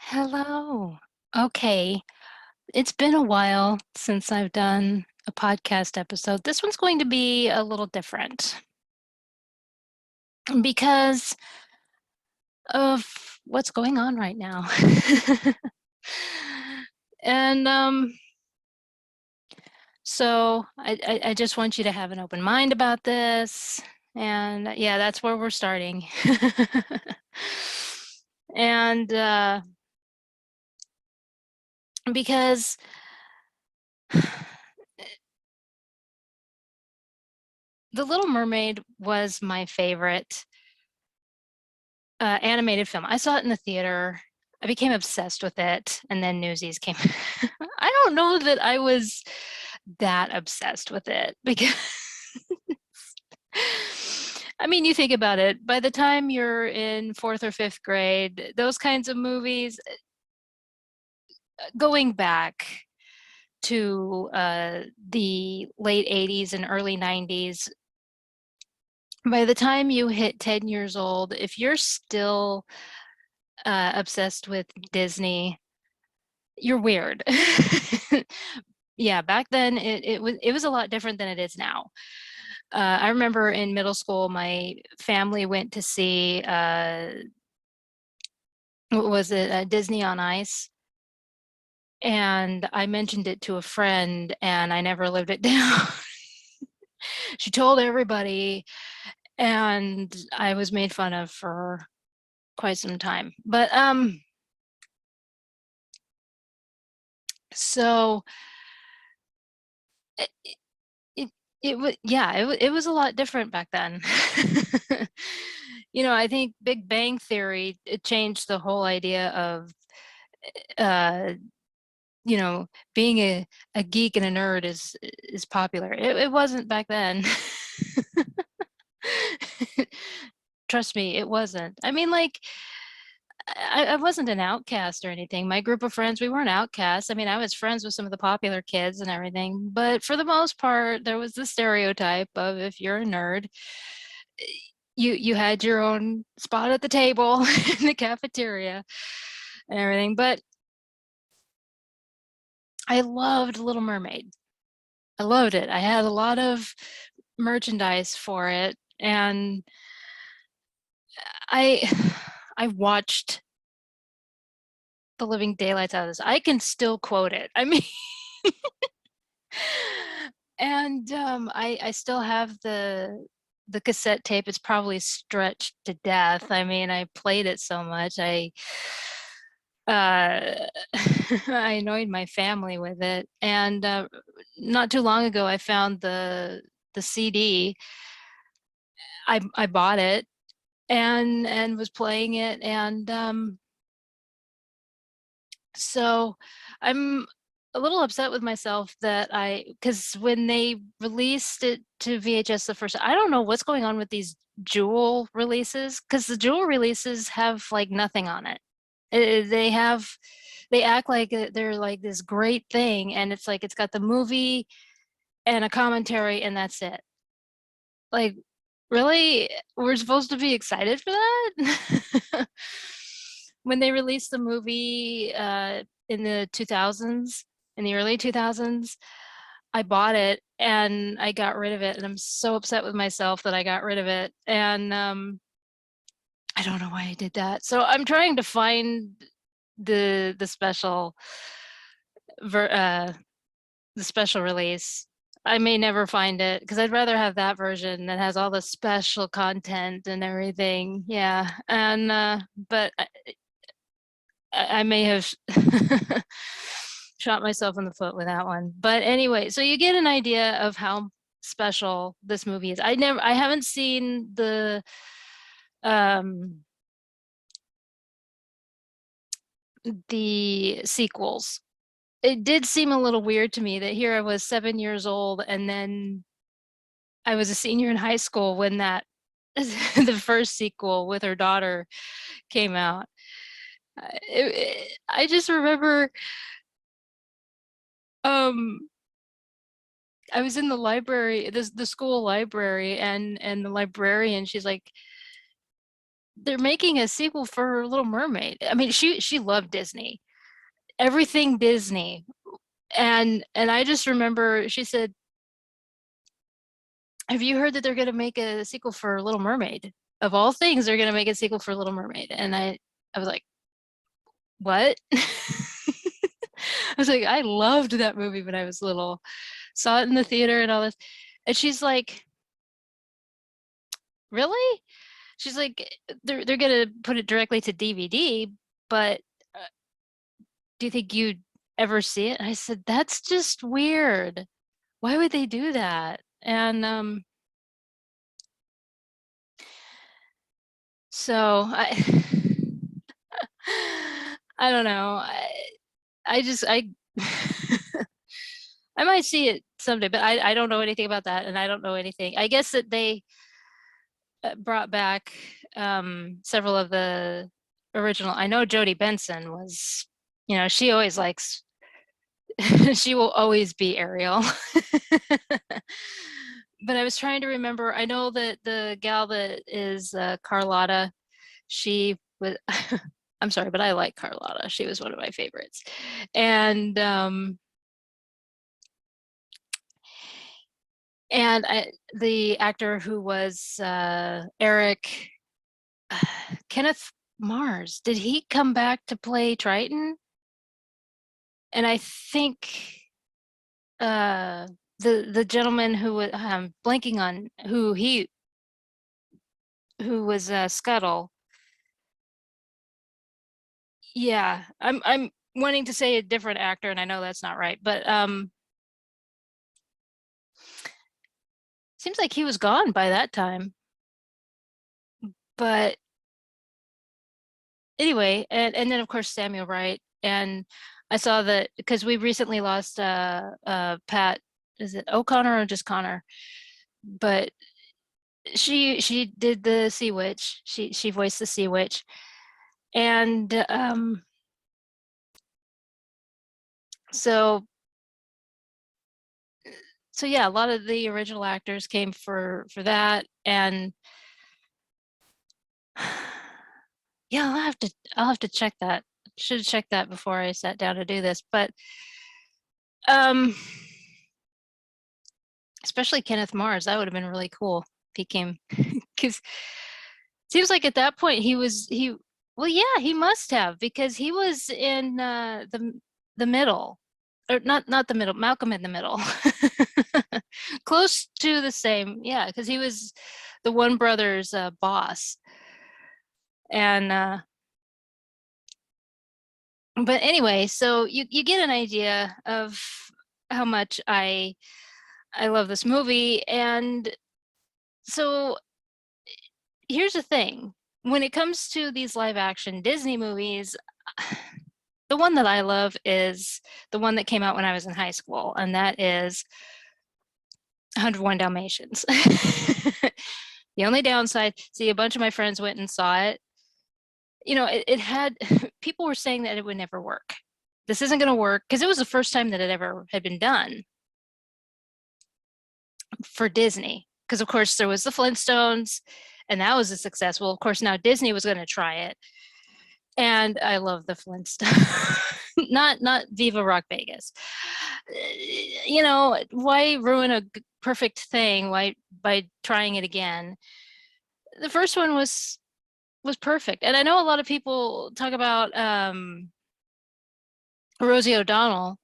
Hello. Okay. It's been a while since I've done a podcast episode. This one's going to be a little different because of what's going on right now. And so I just want you to have an open mind about this. And yeah, that's where we're starting. And because The Little Mermaid was my favorite animated film. I saw it in the theater. I became obsessed with it, and then Newsies came. I don't know that I was that obsessed with it because I mean, you think about it, by the time you're in fourth or fifth grade, those kinds of movies, going back to the late 80s and early 90s, by the time you hit 10 years old, if you're still obsessed with Disney, you're weird. Yeah, back then it was a lot different than it is now. I remember in middle school, my family went to see what was it, Disney on Ice, and I mentioned it to a friend, and I never lived it down. She told everybody, and I was made fun of for quite some time. But so it, it, it was, yeah, it was a lot different back then. I think Big Bang Theory, it changed the whole idea of uh you know being a geek and a nerd is popular. It wasn't back then. Trust me, it wasn't. I mean, like, I wasn't an outcast or anything. My group of friends, we weren't outcasts. I mean, I was friends with some of the popular kids and everything, but for the most part, there was the stereotype of, if you're a nerd, you had your own spot at the table in the cafeteria and everything. But I loved Little Mermaid. I loved it. I had a lot of merchandise for it, and I I watched the living daylights out of this. I can still quote it. I mean, and I still have the cassette tape. It's probably stretched to death. I mean, I played it so much. Uh, I annoyed my family with it. And not too long ago, I found the CD. I bought it and was playing it, and so I'm a little upset with myself that because when they released it to VHS the first, I don't know what's going on with these Jewel releases, because the Jewel releases have like nothing on it. They act like they're like this great thing, and it's like it's got the movie and a commentary, and that's it. Like, really? We're supposed to be excited for that? When they released the movie in the 2000s, in the early 2000s, I bought it and I got rid of it, and I'm so upset with myself that I got rid of it. And I don't know why I did that. So I'm trying to find the special ver the special release. I may never find it because I'd rather have that version that has all the special content and everything. Yeah. And but I may have shot myself in the foot with that one. But anyway, so you get an idea of how special this movie is. I haven't seen um the sequels. It did seem a little weird to me that here I was 7 years old, and then I was a senior in high school when that the first sequel with her daughter came out. I just remember um I was in the library, the school library, and the librarian, she's like, they're making a sequel for Little Mermaid. I mean, she loved Disney, everything Disney. And I just remember she said, "Have you heard that they're going to make a sequel for Little Mermaid? Of all things, they're going to make a sequel for Little Mermaid." And I was like, "What?" I was like, "I loved that movie when I was little. Saw it in the theater and all this." And she's like, "Really?" She's like, "They're going to put it directly to DVD, but do you think you'd ever see it?" And I said, "That's just weird. Why would they do that?" And so I don't know. I just I might see it someday, but I don't know anything about that, and I don't know anything. I guess that they brought back several of the original. I know Jodie Benson was, she always likes, she will always be Ariel. But I was trying to remember. I know that the gal that is Carlotta, she was. I'm sorry, but I like Carlotta. She was one of my favorites. And the actor who was Eric, Kenneth Mars, did he come back to play Triton? And I think the gentleman who was blanking on who was Scuttle. Yeah, I'm wanting to say a different actor, and I know that's not right, but seems like he was gone by that time. But anyway, and then of course Samuel Wright, and I saw that because we recently lost Pat, is it O'Connor or just Connor? But she did the Sea Witch. She voiced the Sea Witch, and so so yeah, a lot of the original actors came for that, and yeah, I'll have to check that. Should have checked that before I sat down to do this, but um, especially Kenneth Mars, that would have been really cool if he came, because seems like at that point he well, yeah, he must have, because he was in the middle, or not the middle, Malcolm in the Middle. Close to the same, yeah, because he was the one brother's boss. And but anyway, so you get an idea of how much I love this movie. And so here's the thing. When it comes to these live action Disney movies, the one that I love is the one that came out when I was in high school, and that is 101 Dalmatians. The only downside, see, a bunch of my friends went and saw it. It had, people were saying that it would never work. This isn't going to work, because it was the first time that it ever had been done for Disney. Because, of course, there was the Flintstones, and that was a success. Well, of course, now Disney was going to try it. And I love the Flintstones. Not Viva Rock Vegas. Why ruin a perfect thing by trying it again? The first one was perfect. And I know a lot of people talk about Rosie O'Donnell,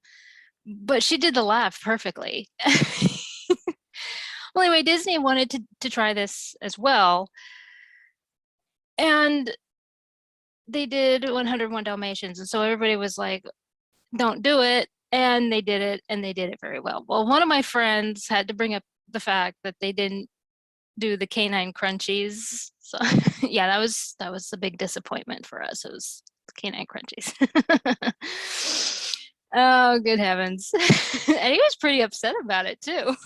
but she did the laugh perfectly. Well, anyway, Disney wanted to try this as well, and they did 101 Dalmatians, and so everybody was like, "Don't do it," and they did it, and they did it very well. Well, one of my friends had to bring up the fact that they didn't do the canine crunchies. So yeah, that was a big disappointment for us. It was the canine crunchies. Oh, good heavens. And he was pretty upset about it too.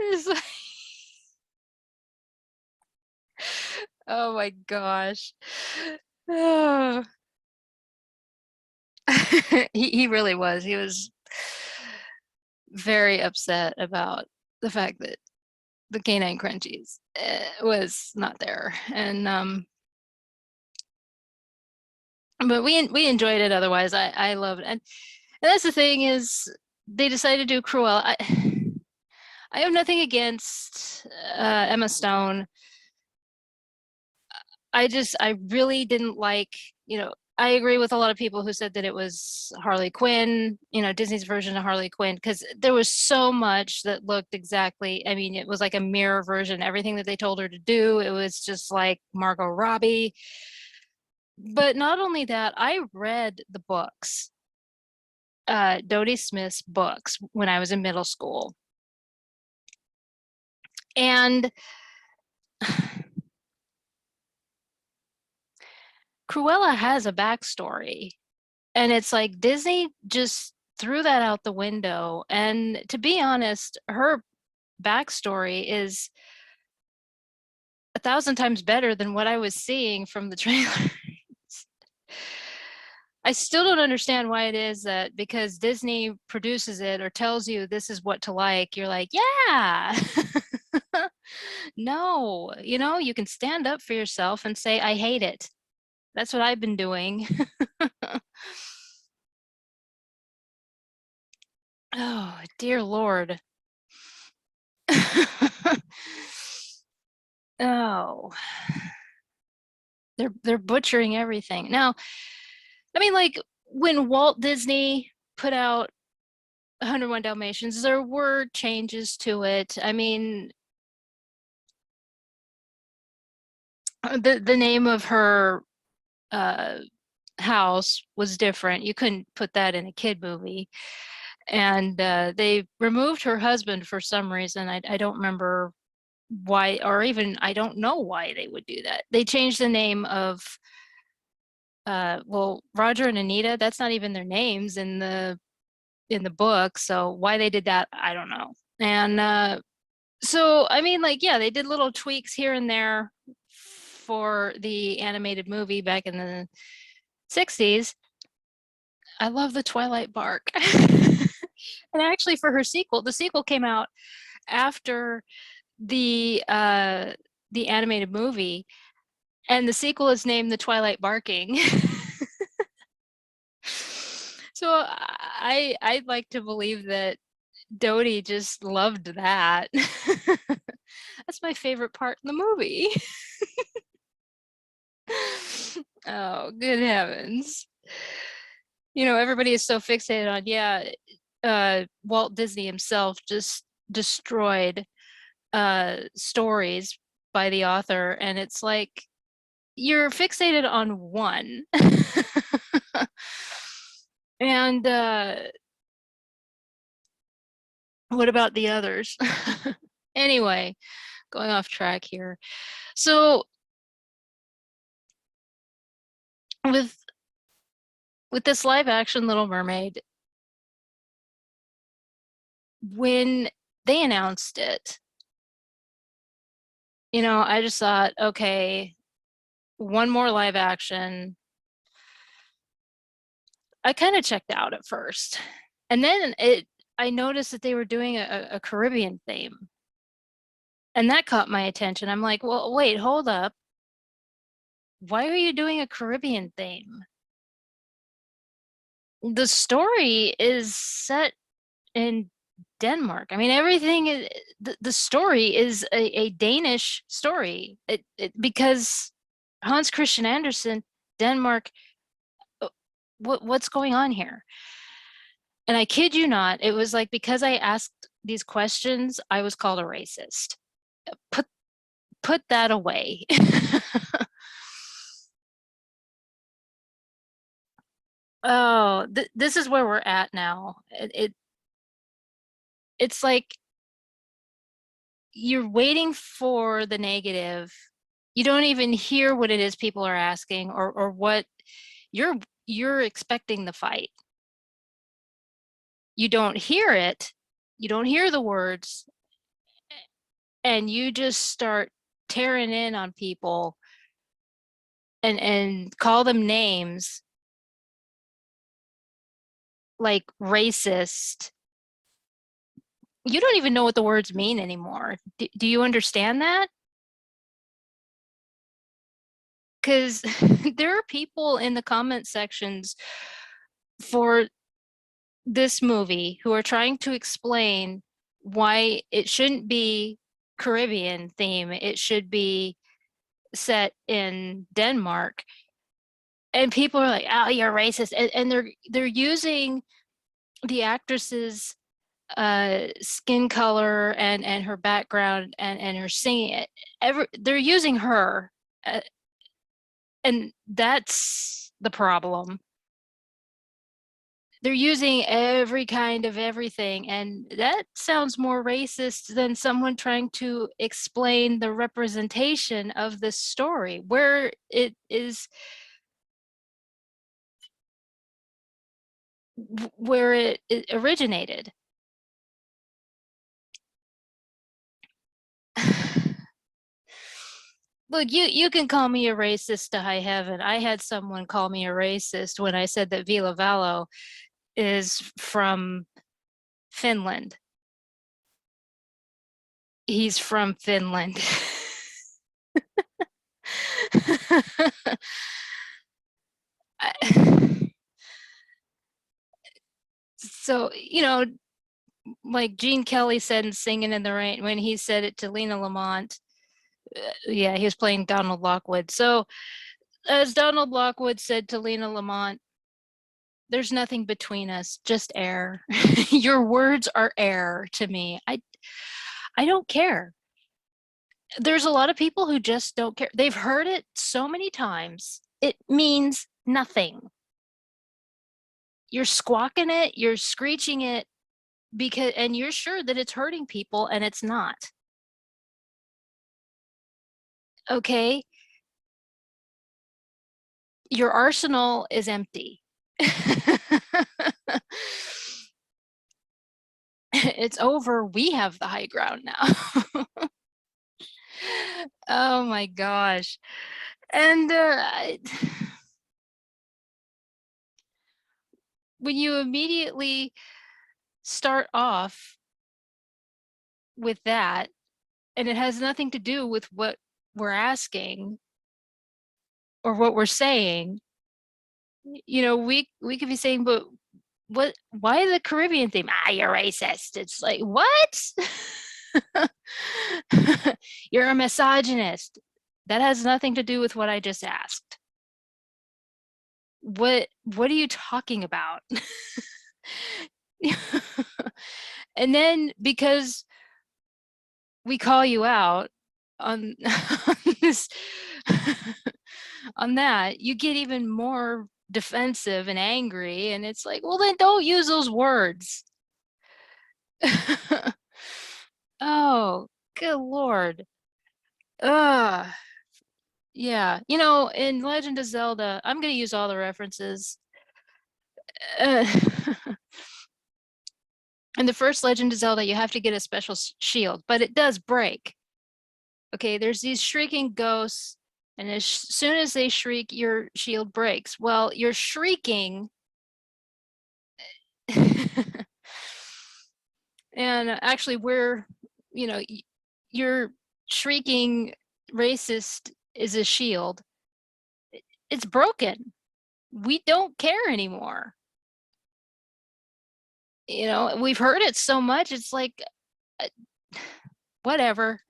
It's like, oh my gosh. Oh. He really was. He was very upset about the fact that the canine crunchies was not there. And but we enjoyed it otherwise. I loved it. And that's the thing is they decided to do Cruella. I have nothing against Emma Stone. I really didn't like, I agree with a lot of people who said that it was Harley Quinn, Disney's version of Harley Quinn, because there was so much that looked exactly, I mean, it was like a mirror version. Everything that they told her to do, it was just like Margot Robbie. But not only that, I read the books, Dodie Smith's books when I was in middle school. And Cruella has a backstory. And it's like Disney just threw that out the window. And to be honest, her backstory is 1,000 times better than what I was seeing from the trailer. I still don't understand why it is that because Disney produces it or tells you this is what to like, you're like, yeah. No, you can stand up for yourself and say, I hate it. That's what I've been doing. Oh, dear Lord. Oh, they're butchering everything. Now, I mean, like when Walt Disney put out 101 Dalmatians, there were changes to it. I mean, the name of her uh, house was different. You couldn't put that in a kid movie. And they removed her husband for some reason. I don't remember why, or even I don't know why they would do that. They changed the name of well, Roger and Anita, that's not even their names in the book. So why they did that, I don't know. And so I mean, like, yeah, they did little tweaks here and there for the animated movie back in the 60s. I love the Twilight bark. And actually for her sequel, the sequel came out after the animated movie, and the sequel is named The Twilight Barking. So I'd like to believe that Dodie just loved that. That's my favorite part in the movie. Oh, good heavens. Everybody is so fixated on, yeah, Walt Disney himself just destroyed stories by the author, and it's like you're fixated on one. And what about the others? Anyway, going off track here. So with this live action Little Mermaid, when they announced it, I just thought, okay, one more live action. I kind of checked out at first. And then I noticed that they were doing a Caribbean theme. And that caught my attention. I'm like, well, wait, hold up. Why are you doing a Caribbean theme? The story is set in Denmark. I mean, everything is, the story is a Danish story. Because Hans Christian Andersen, Denmark, what's going on here? And I kid you not, it was like because I asked these questions, I was called a racist. Put that away. Oh, this is where we're at now. It's like you're waiting for the negative. You don't even hear what it is people are asking or what you're expecting the fight. You don't hear it. You don't hear the words, and you just start tearing in on people and call them names like racist, You don't even know what the words mean anymore. Do you understand that? Because there are people in the comment sections for this movie who are trying to explain why it shouldn't be Caribbean theme. It should be set in Denmark. And people are like, "Oh, you're racist," and they're using the actress's skin color and her background and her singing. They're using her, uh, and that's the problem. They're using every kind of everything, and that sounds more racist than someone trying to explain the representation of this story, where it is, where it originated. Look, you can call me a racist to high heaven. I had someone call me a racist when I said that Vila Valo is from Finland. He's from Finland. So, like Gene Kelly said in Singing in the Rain, when he said it to Lena Lamont, yeah, he was playing Donald Lockwood. So, as Donald Lockwood said to Lena Lamont, there's nothing between us, just air. Your words are air to me. I don't care. There's a lot of people who just don't care. They've heard it so many times. It means nothing. You're squawking it, you're screeching it because, and you're sure that it's hurting people and it's not. Okay? Your arsenal is empty. It's over. We have the high ground now. Oh my gosh. And when you immediately start off with that, and it has nothing to do with what we're asking or what we're saying, we could be saying, but why the Caribbean theme? Ah, you're racist. It's like, what? You're a misogynist. That has nothing to do with what I just asked. What are you talking about? And then because we call you out on, on this on that, you get even more defensive and angry, and it's like, well, then don't use those words. Oh, good Lord. Ugh. Yeah. In Legend of Zelda, I'm going to use all the references. Uh, in the first Legend of Zelda, you have to get a special shield, but it does break. Okay, there's these shrieking ghosts, and as soon as they shriek, your shield breaks. Well, you're shrieking. And actually, you're shrieking racist is a shield. It's broken. We don't care anymore. We've heard it so much, it's like, whatever.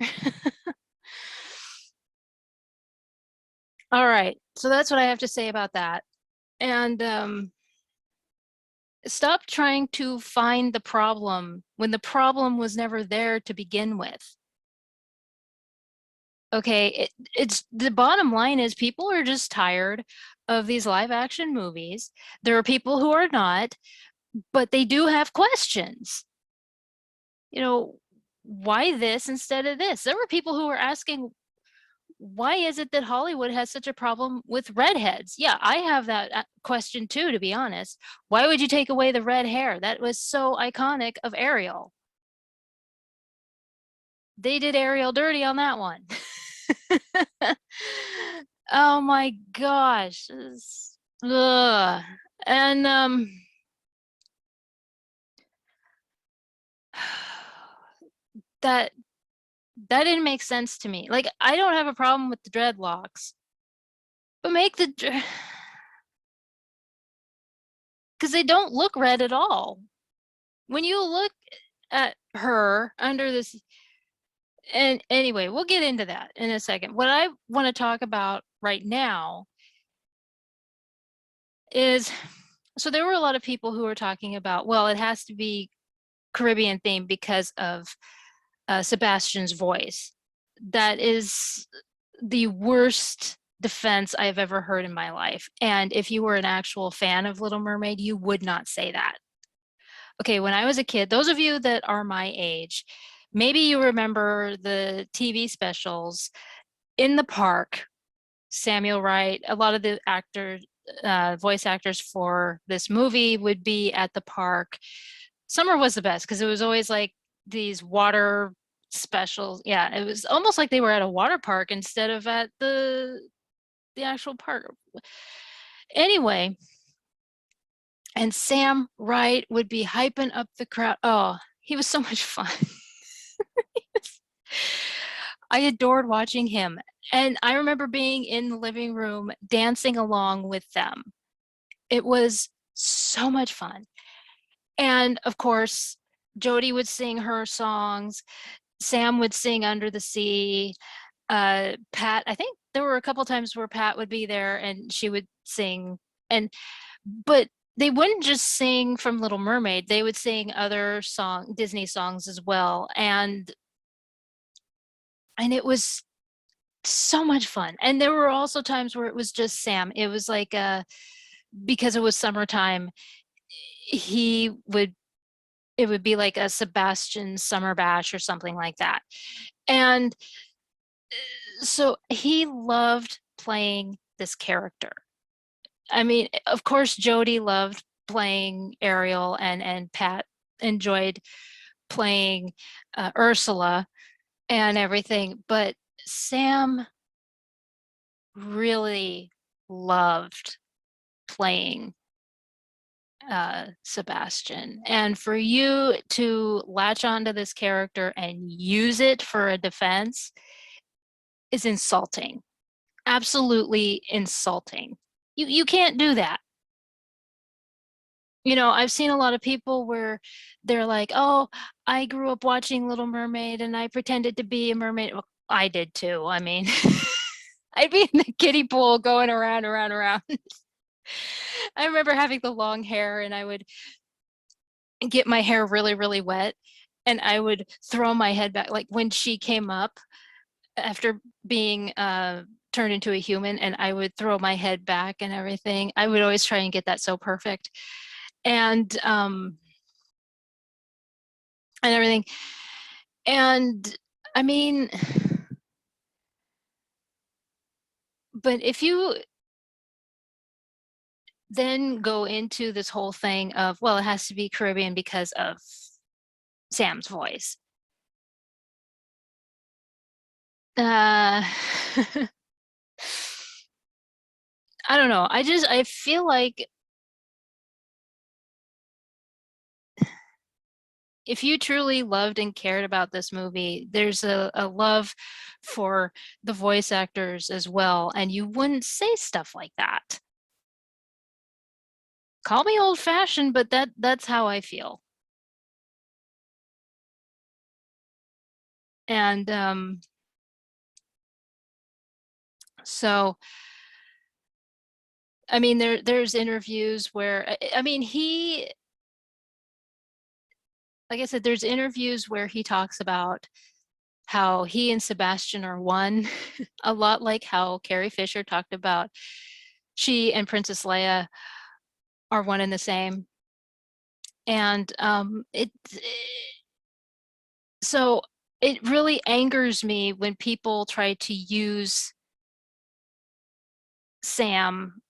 All right, so that's what I have to say about that. And stop trying to find the problem when the problem was never there to begin with. Okay, it's the bottom line is people are just tired of these live action movies. There are people who are not, but they do have questions. Why this instead of this? There were people who were asking, why is it that Hollywood has such a problem with redheads? Yeah, I have that question too, to be honest. Why would you take away the red hair? That was so iconic of Ariel. They did Ariel dirty on that one. Oh my gosh. Ugh. And that that didn't make sense to me. Like, I don't have a problem with the dreadlocks, but make the because they don't look red at all. When you look at her under this, and anyway, we'll get into that in a second. What I want to talk about right now is, so there were a lot of people who were talking about, well, it has to be Caribbean themed because of Sebastian's voice. That is the worst defense I've ever heard in my life. And if you were an actual fan of Little Mermaid, you would not say that. Okay, when I was a kid, those of you that are my age, maybe you remember the TV specials in the park. Samuel Wright, a lot of the actors, voice actors for this movie would be at the park. Summer was the best because it was always like these water specials. Yeah, it was almost like they were at a water park instead of at the actual park. Anyway, and Sam Wright would be hyping up the crowd. Oh, he was so much fun. I adored watching him. And I remember being in the living room dancing along with them. It was so much fun. And of course, Jody would sing her songs. Sam would sing Under the Sea. Pat, I think there were a couple times where Pat would be there and she would sing. But they wouldn't just sing from Little Mermaid. They would sing other Disney songs as well. And it was so much fun. And there were also times where it was just Sam. It was like because it was summertime, it would be like a Sebastian summer bash or something like that. And so he loved playing this character. I mean, of course, Jody loved playing Ariel, and Pat enjoyed playing Ursula and everything, but Sam really loved playing Sebastian. And for you to latch onto this character and use it for a defense is insulting. Absolutely insulting. You can't do that. You know, I've seen a lot of people where they're like, oh, I grew up watching Little Mermaid and I pretended to be a mermaid. Well, I did too. I mean, I'd be in the kiddie pool going around, around, around. I remember having the long hair and I would get my hair really, really wet and I would throw my head back. Like when she came up after being turned into a human, and I would throw my head back and everything. I would always try and get that so perfect. And everything. And I mean, but if you then go into this whole thing of, well, it has to be Caribbean because of Sam's voice. I don't know. I feel like if you truly loved and cared about this movie, there's a love for the voice actors as well, and you wouldn't say stuff like that. Call me old-fashioned, but that's how I feel. And so I mean there's interviews where I mean he, like I said, there's interviews where he talks about how he and Sebastian are one, a lot like how Carrie Fisher talked about she and Princess Leia are one and the same. And so it really angers me when people try to use Sam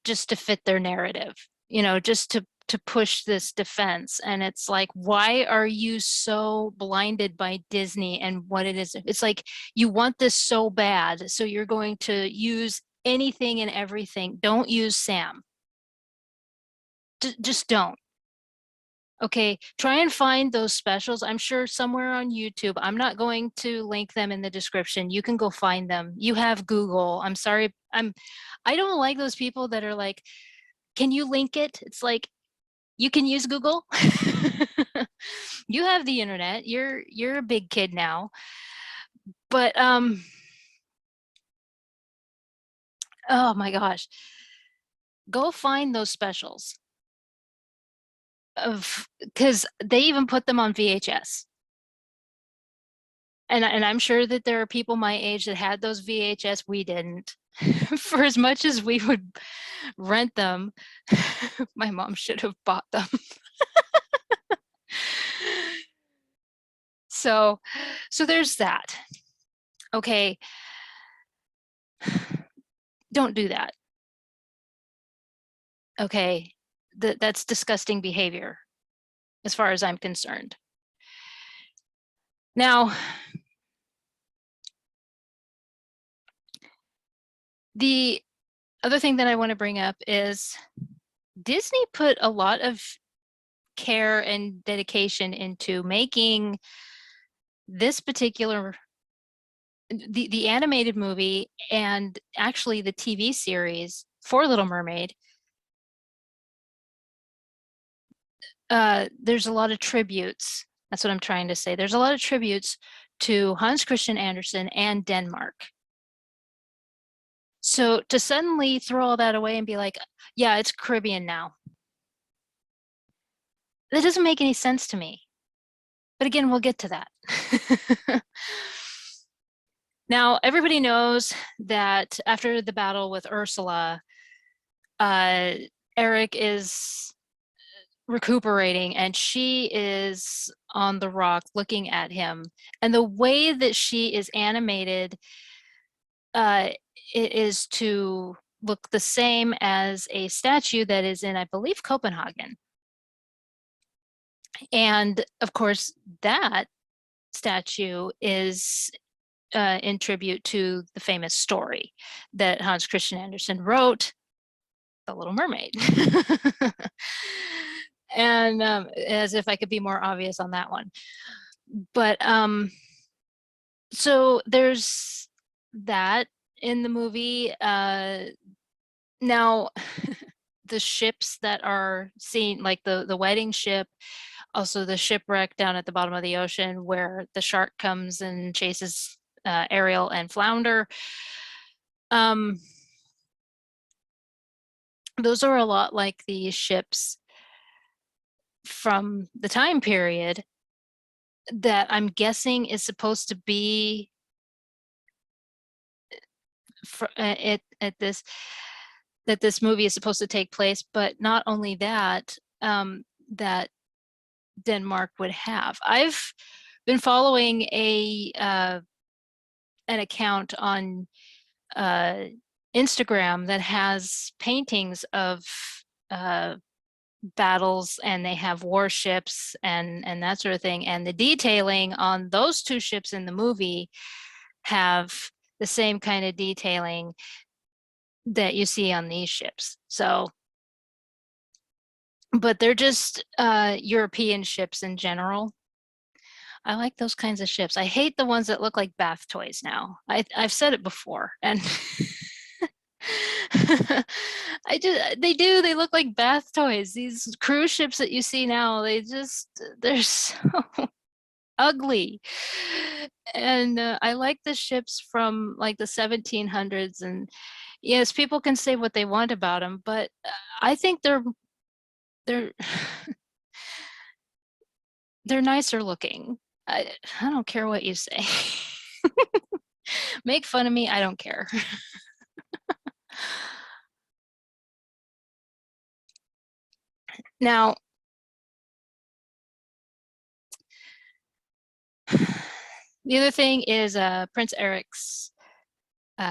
just to fit their narrative, you know, just to push this defense. And it's like, why are you so blinded by Disney and what it is? It's like you want this so bad, so you're going to use anything and everything. Don't use Sam. Just don't. Okay, try and find those specials. I'm sure somewhere on YouTube. I'm not going to link them in the description. You can go find them. You have Google. I'm sorry. I don't like those people that are like, can you link it? It's like, you can use Google. You have the internet. You're a big kid now. But oh my gosh. Go find those specials of, because they even put them on VHS. And I'm sure that there are people my age that had those VHS. We didn't. For as much as we would rent them, my mom should have bought them. So there's that. Okay. Don't do that. Okay. That's disgusting behavior as far as I'm concerned. Now, the other thing that I want to bring up is Disney put a lot of care and dedication into making this particular the animated movie and actually the TV series for Little Mermaid. There's a lot of tributes. That's what I'm trying to say. There's a lot of tributes to Hans Christian Andersen and Denmark. So to suddenly throw all that away and be like, yeah, it's Caribbean now. That doesn't make any sense to me. But again, we'll get to that. Now, everybody knows that after the battle with Ursula, Eric is recuperating and she is on the rock looking at him. And the way that she is animated it is to look the same as a statue that is in, I believe, Copenhagen. And of course, that statue is in tribute to the famous story that Hans Christian Andersen wrote, The Little Mermaid. And as if I could be more obvious on that one. But so there's that in the movie. Now, the ships that are seen, like the wedding ship, also the shipwreck down at the bottom of the ocean where the shark comes and chases Ariel and Flounder. Those are a lot like the ships from the time period that I'm guessing is supposed to be at this, that this movie is supposed to take place. But not only that, that Denmark would have. I've been following an account on Instagram that has paintings of battles, and they have warships and that sort of thing. And the detailing on those two ships in the movie have the same kind of detailing that you see on these ships. So, but they're just European ships in general. I like those kinds of ships. I hate the ones that look like bath toys now. I've said it before, and they look like bath toys. These cruise ships that you see now, they're so ugly. And I like the ships from like the 1700s, and yes, people can say what they want about them, but I think they're they're nicer looking. I don't care what you say. Make fun of me, I don't care. Now, the other thing is Prince Eric's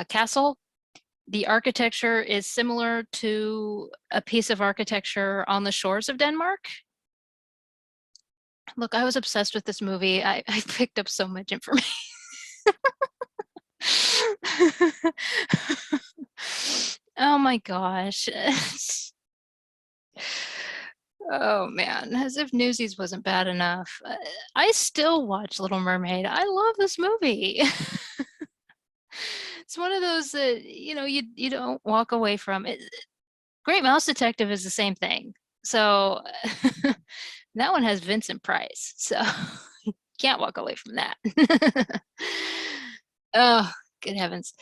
castle. The architecture is similar to a piece of architecture on the shores of Denmark. Look, I was obsessed with this movie. I picked up so much information. Oh my gosh. Oh man, as if Newsies wasn't bad enough. I still watch Little Mermaid. I love this movie. It's one of those that, you don't walk away from it. Great Mouse Detective is the same thing. So that one has Vincent Price. So can't walk away from that. Oh, good heavens.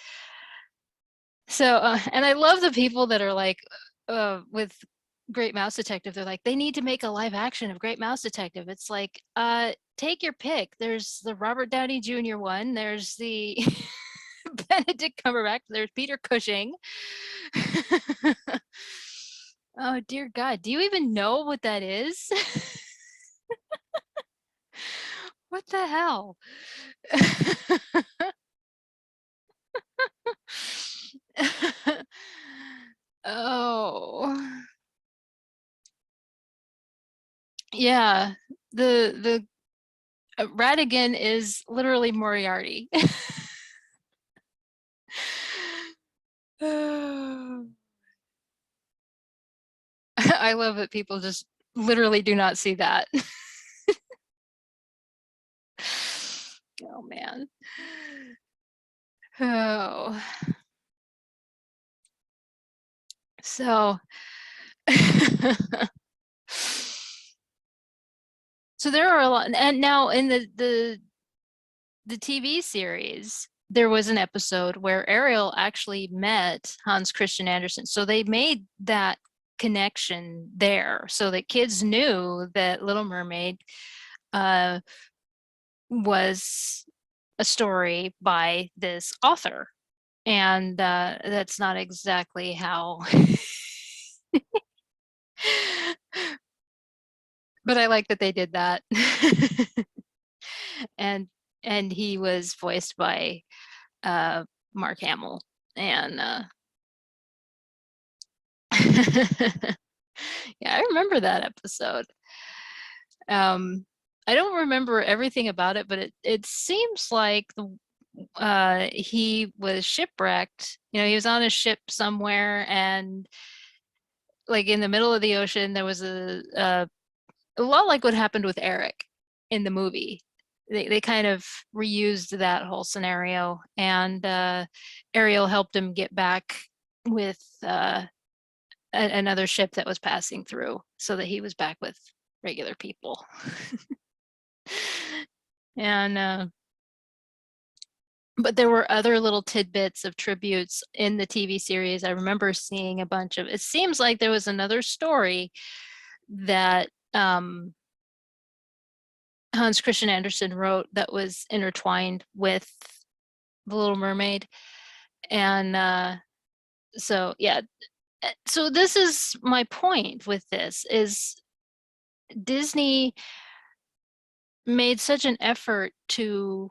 So, and I love the people that are like, with Great Mouse Detective, they're like, they need to make a live action of Great Mouse Detective. It's like, take your pick. There's the Robert Downey Jr. one. There's the Benedict Cumberbatch. There's Peter Cushing. Oh dear God, do you even know what that is? What the hell? Oh, yeah. The Radigan is literally Moriarty. I love that people just literally do not see that. Oh man. Oh. So so there are a lot, and now in the TV series, there was an episode where Ariel actually met Hans Christian Andersen. So they made that connection there so that kids knew that Little Mermaid was a story by this author. And that's not exactly how. But I like that they did that. and and he was voiced by Mark Hamill. And yeah, I remember that episode. I don't remember everything about it, but it seems like he was shipwrecked. He was on a ship somewhere, and like in the middle of the ocean, there was a lot like what happened with Eric in the movie. They kind of reused that whole scenario, and Ariel helped him get back with another ship that was passing through, so that he was back with regular people. And but there were other little tidbits of tributes in the TV series. I remember seeing a bunch of. It seems like there was another story that Hans Christian Andersen wrote that was intertwined with The Little Mermaid. And so yeah, so this is my point with this is Disney made such an effort to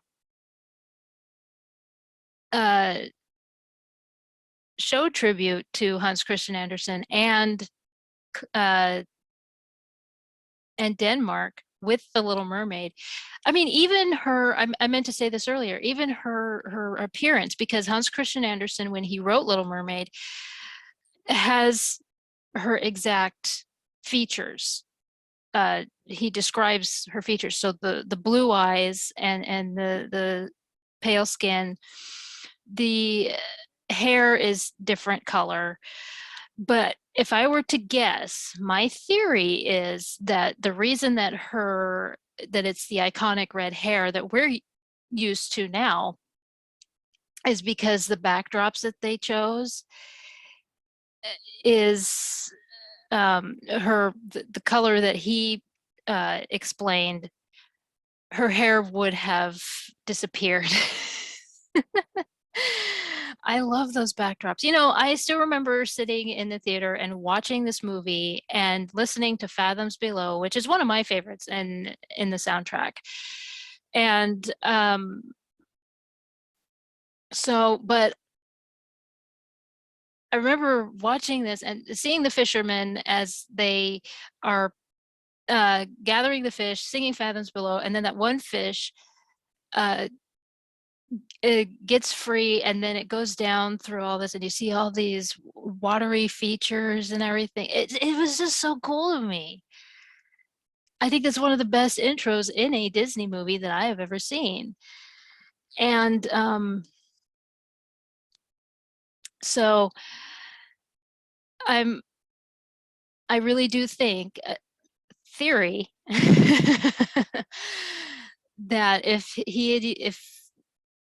show tribute to Hans Christian Andersen uh, and Denmark with The Little Mermaid. I mean, even her, I meant to say this earlier, even her appearance, because Hans Christian Andersen, when he wrote Little Mermaid, has her exact features. He describes her features. So the blue eyes and the pale skin, the hair is different color. But if I were to guess, my theory is that the reason that it's the iconic red hair that we're used to now is because the backdrops that they chose is the color that he explained. Her hair would have disappeared. I love those backdrops. I still remember sitting in the theater and watching this movie and listening to Fathoms Below, which is one of my favorites in the soundtrack. And but I remember watching this and seeing the fishermen as they are gathering the fish, singing Fathoms Below, and then that one fish it gets free, and then it goes down through all this, and you see all these watery features and everything. It was just so cool to me. I think that's one of the best intros in a Disney movie that I have ever seen. And so I'm I really do think theory that if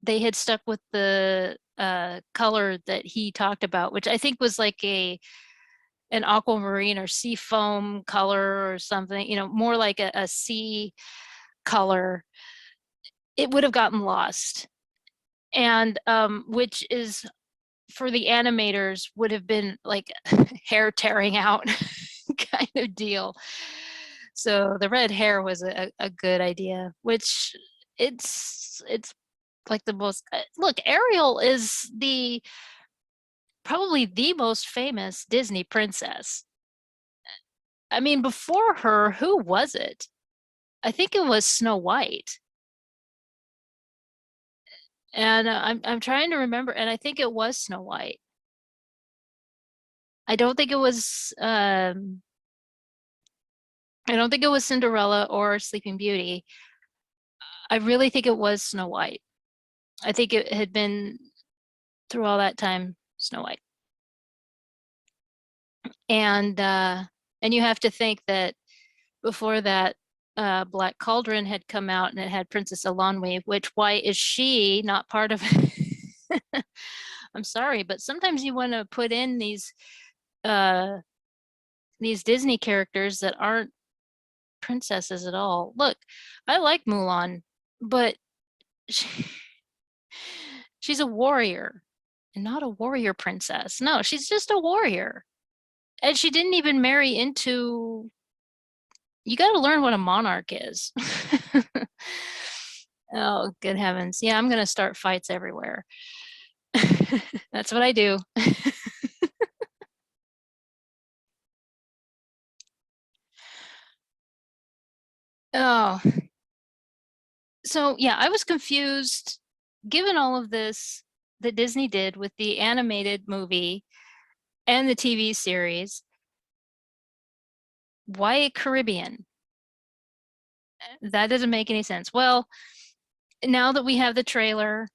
they had stuck with the color that he talked about, which I think was like an aquamarine or sea foam color or something, more like a sea color, it would have gotten lost. And which is for the animators would have been like hair tearing out kind of deal. So the red hair was a good idea, which it's like the most look, Ariel is the probably the most famous Disney princess. I mean, before her, who was it? I think it was Snow White. And I'm trying to remember, and I think it was Snow White. I don't think it was I don't think it was Cinderella or Sleeping Beauty. I really think it was Snow White. I think it had been through all that time Snow White. And you have to think that before that, Black Cauldron had come out and it had Princess Elanwe, which why is she not part of it? I'm sorry, but sometimes you want to put in these Disney characters that aren't princesses at all. Look, I like Mulan, but she, she's a warrior and not a warrior princess. No, she's just a warrior. And she didn't even marry into, you got to learn what a monarch is. Oh, good heavens. Yeah, I'm going to start fights everywhere. That's what I do. Oh, so yeah, I was confused given all of this that Disney did with the animated movie and the TV series. Why Caribbean? That doesn't make any sense. Well, now that we have the trailer,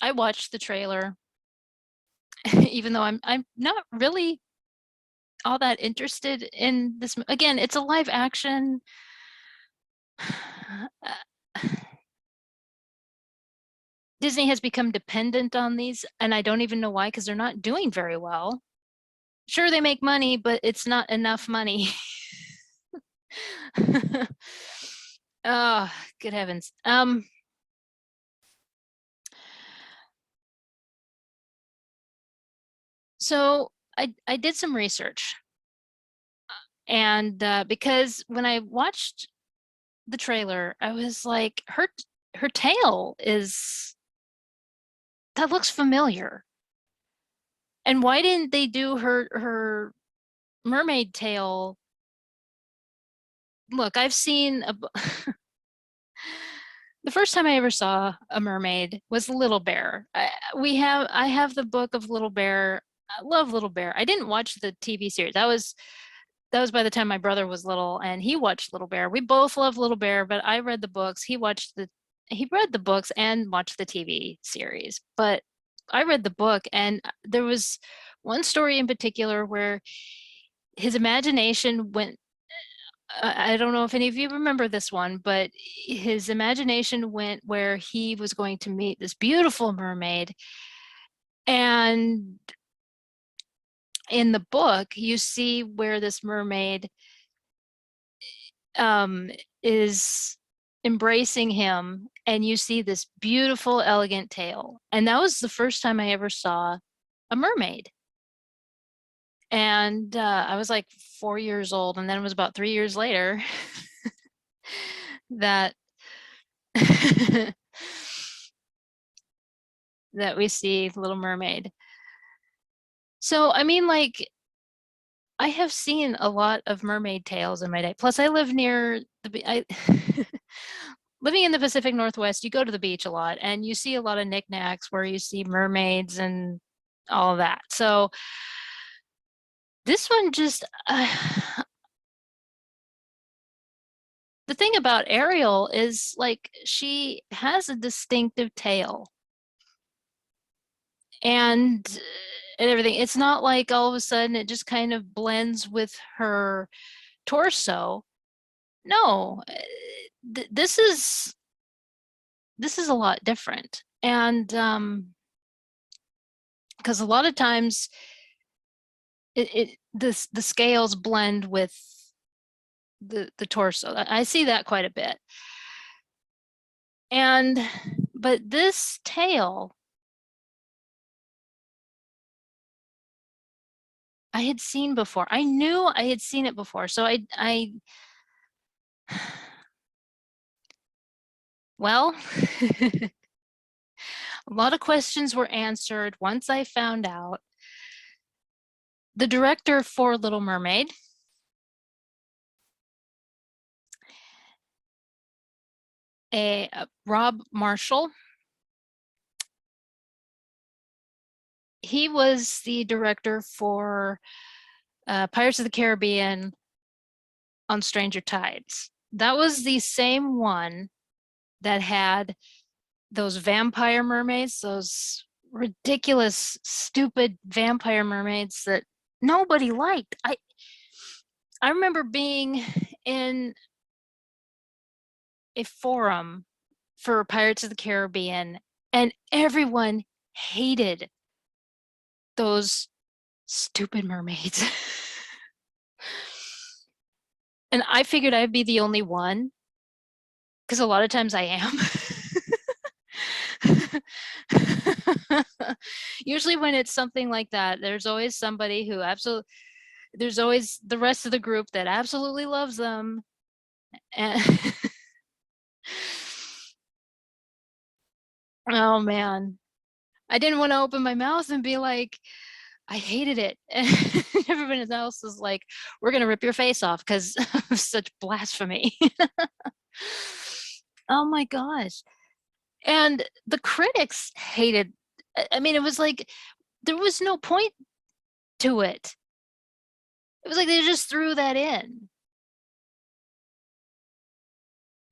I watched the trailer, even though I'm not really all that interested in this. Again, it's a live action. Disney has become dependent on these, and I don't even know why, because they're not doing very well. Sure, they make money, but it's not enough money. Oh, good heavens. So I did some research, and because when I watched the trailer, I was like, her tail is that looks familiar. And why didn't they do her mermaid tail? Look, I've seen the first time I ever saw a mermaid was Little Bear. I have the book of Little Bear. I love Little Bear. I didn't watch the TV series. That was by the time my brother was little and he watched Little Bear. We both love Little Bear, but I read the books. He read the books and watched the TV series. But I read the book and there was one story in particular where his imagination went. I don't know if any of you remember this one, but his imagination went where he was going to meet this beautiful mermaid. And in the book, you see where this mermaid um, is embracing him, and you see this beautiful, elegant tail. And that was the first time I ever saw a mermaid. And I was like 4 years old, and then it was about 3 years later that that we see Little Mermaid. So, I mean, like, I have seen a lot of mermaid tales in my day. Plus, I live near I living in the Pacific Northwest, you go to the beach a lot and you see a lot of knickknacks where you see mermaids and all of that. So this one just the thing about Ariel is like she has a distinctive tail and everything. It's not like all of a sudden it just kind of blends with her torso. No, this is a lot different. And because a lot of times the scales blend with the torso. I see that quite a bit. And but this tail I had seen before. I knew I had seen it before. So well, a lot of questions were answered once I found out. The director for Little Mermaid, Rob Marshall, he was the director for Pirates of the Caribbean on Stranger Tides. That was the same one that had those vampire mermaids, those ridiculous, stupid vampire mermaids that nobody liked. I remember being in a forum for Pirates of the Caribbean and everyone hated those stupid mermaids. And I figured I'd be the only one because a lot of times I am. Usually when it's something like that, there's always somebody who there's always the rest of the group that absolutely loves them. And oh man, I didn't want to open my mouth and be like, I hated it. And everybody else is like, we're going to rip your face off because of such blasphemy. Oh my gosh. And the critics hated, I mean, it was like, there was no point to it. It was like they just threw that in.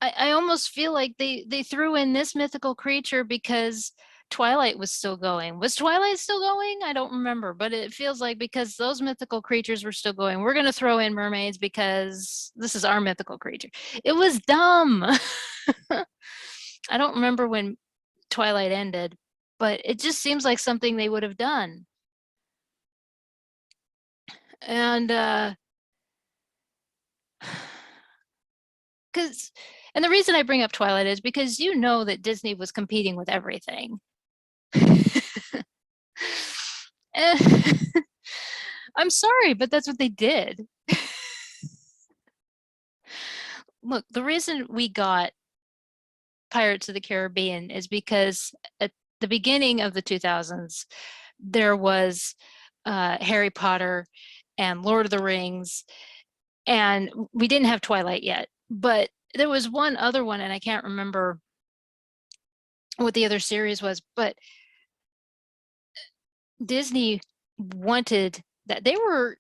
I almost feel like they threw in this mythical creature because Twilight was still going. Was Twilight still going? I don't remember, but it feels like because those mythical creatures were still going, we're going to throw in mermaids because this is our mythical creature. It was dumb. I don't remember when Twilight ended, but it just seems like something they would have done. And because and the reason I bring up Twilight is because you know that Disney was competing with everything. I'm sorry, but that's what they did. Look, the reason we got Pirates of the Caribbean is because at the beginning of the 2000s, there was Harry Potter and Lord of the Rings, and we didn't have Twilight yet, but there was one other one, and I can't remember what the other series was, but Disney wanted that. They were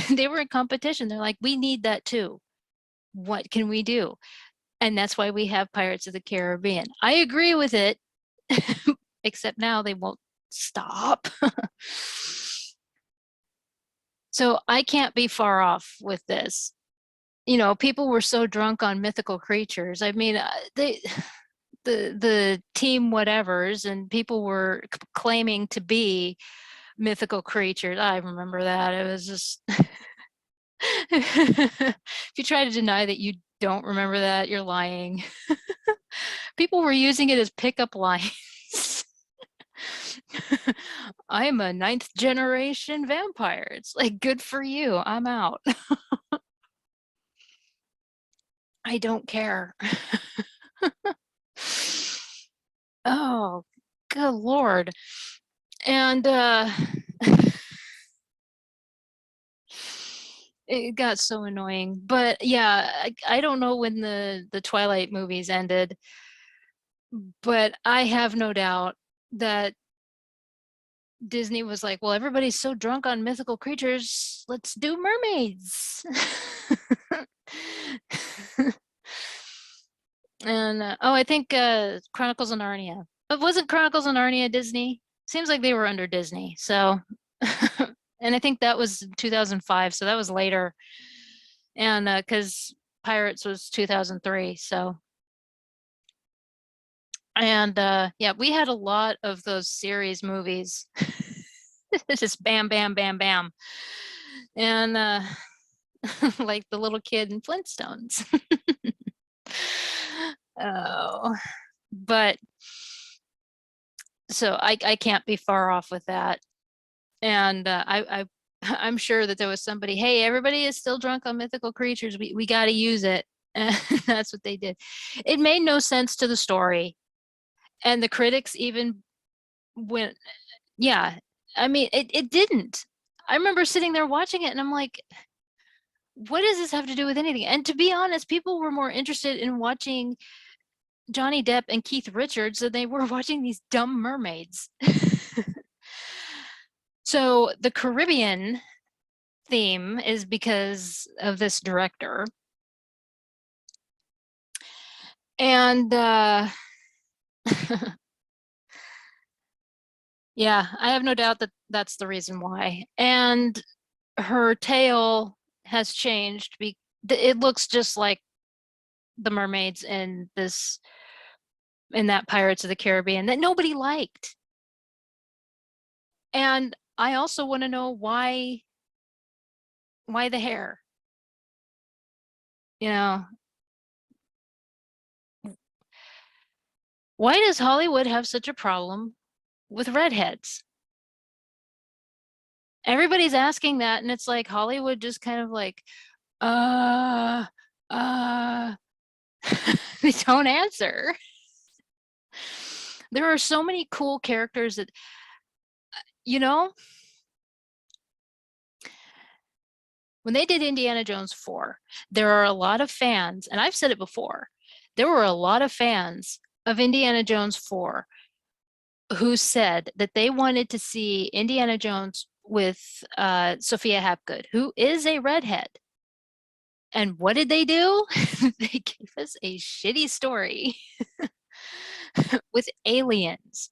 they were in competition. They're like, we need that too. What can we do? And that's why we have Pirates of the Caribbean. I agree with it, except now they won't stop. So I can't be far off with this. You know, people were so drunk on mythical creatures. I mean, the team whatevers and people were claiming to be mythical creatures. I remember that. It was just if you try to deny that you don't remember that, you're lying. People were using it as pickup lines. I'm a 9th generation vampire. It's like, good for you. I'm out. I don't care. Oh, good Lord. And it got so annoying. But yeah, I don't know when the Twilight movies ended, but I have no doubt that Disney was like, well, everybody's so drunk on mythical creatures, let's do mermaids. And I think Chronicles of Narnia. But wasn't Chronicles of Narnia Disney? Seems like they were under Disney. So, and I think that was 2005, so that was later. And because Pirates was 2003, so. And yeah, we had a lot of those series movies. It's just bam, bam, bam, bam. And like the little kid in Flintstones. Oh, but so I can't be far off with that. And I'm sure that there was somebody, hey, everybody is still drunk on mythical creatures. We got to use it. And that's what they did. It made no sense to the story. And the critics even went, yeah, I mean, it didn't. I remember sitting there watching it and I'm like, what does this have to do with anything? And to be honest, people were more interested in watching Johnny Depp and Keith Richards than they were watching these dumb mermaids. So the Caribbean theme is because of this director. And yeah, I have no doubt that that's the reason why. And her tail has changed. It looks just like the mermaids in that Pirates of the Caribbean that nobody liked. And I also want to know why the hair? You know, why does Hollywood have such a problem with redheads? Everybody's asking that, and it's like Hollywood just kind of like, uh, uh, they don't answer. There are so many cool characters that, you know, when they did Indiana Jones 4, there are a lot of fans, and I've said it before, there were a lot of fans of Indiana Jones 4 who said that they wanted to see Indiana Jones with Sophia Hapgood, who is a redhead. And what did they do? They gave us a shitty story with aliens.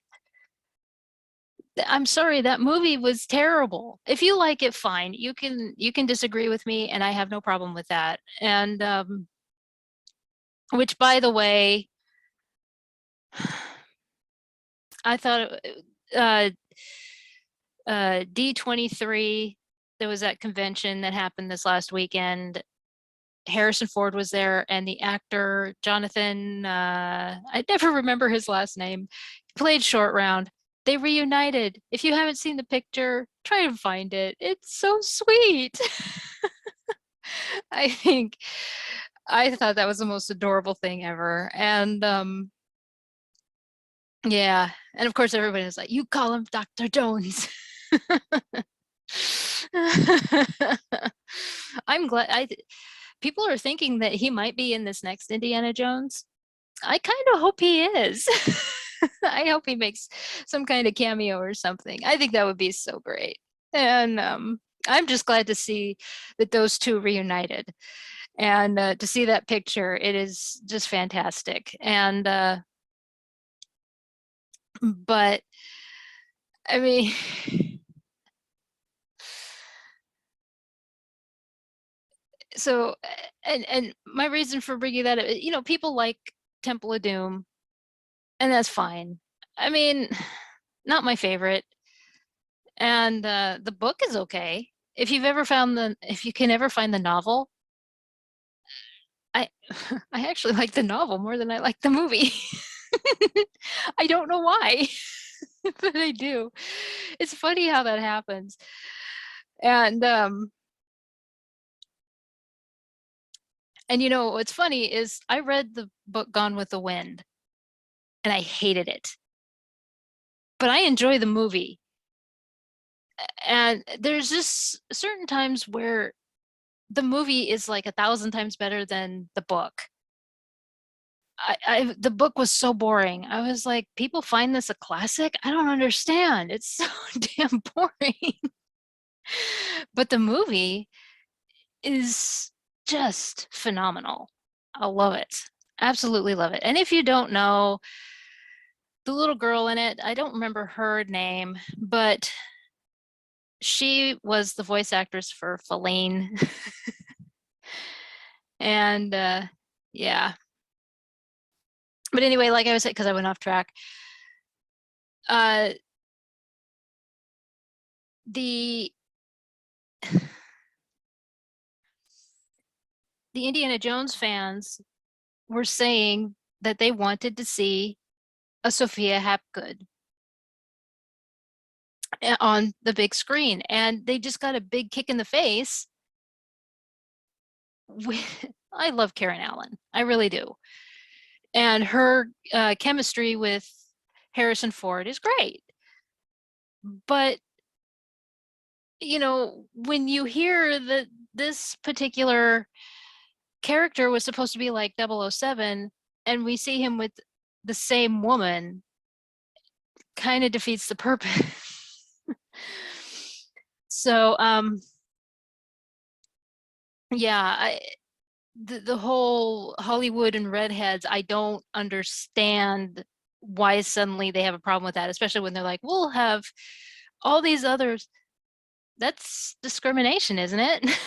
I'm sorry, that movie was terrible. If you like it, fine. You can disagree with me, and I have no problem with that. And which, by the way, I thought D23, there was that convention that happened this last weekend. Harrison Ford was there, and the actor Jonathan, I never remember his last name, played Short Round. They reunited. If you haven't seen the picture, try and find it. It's so sweet. I think I thought that was the most adorable thing ever. And yeah, and of course everybody was like, "You call him Dr. Jones." I'm glad people are thinking that he might be in this next Indiana Jones. I kind of hope he is. I hope he makes some kind of cameo or something. I think that would be so great. And I'm just glad to see that those two reunited. And to see that picture, it is just fantastic. And but I mean, so and my reason for bringing that up, people like Temple of Doom, and that's fine. I mean, not my favorite. And the book is okay. If you can ever find the novel, I I actually like the novel more than I like the movie. I don't know why, but I do. It's funny how that happens. And what's funny is I read the book Gone with the Wind and I hated it. But I enjoy the movie. And there's just certain times where the movie is like 1,000 times better than the book. The book was so boring. I was like, people find this a classic? I don't understand. It's so damn boring. But the movie is just phenomenal. I love it. Absolutely love it. And if you don't know the little girl in it, I don't remember her name, but she was the voice actress for Feline. And yeah. But anyway, like I was saying, because I went off track, uh, the the Indiana Jones fans were saying that they wanted to see a Sophia Hapgood on the big screen, and they just got a big kick in the face. I love Karen Allen, I really do, and her chemistry with Harrison Ford is great. But you know, when you hear that this particular character was supposed to be like 007 and we see him with the same woman, kind of defeats the purpose. So yeah, the whole Hollywood and redheads, I don't understand why suddenly they have a problem with that, especially when they're like, we'll have all these others. That's discrimination, isn't it?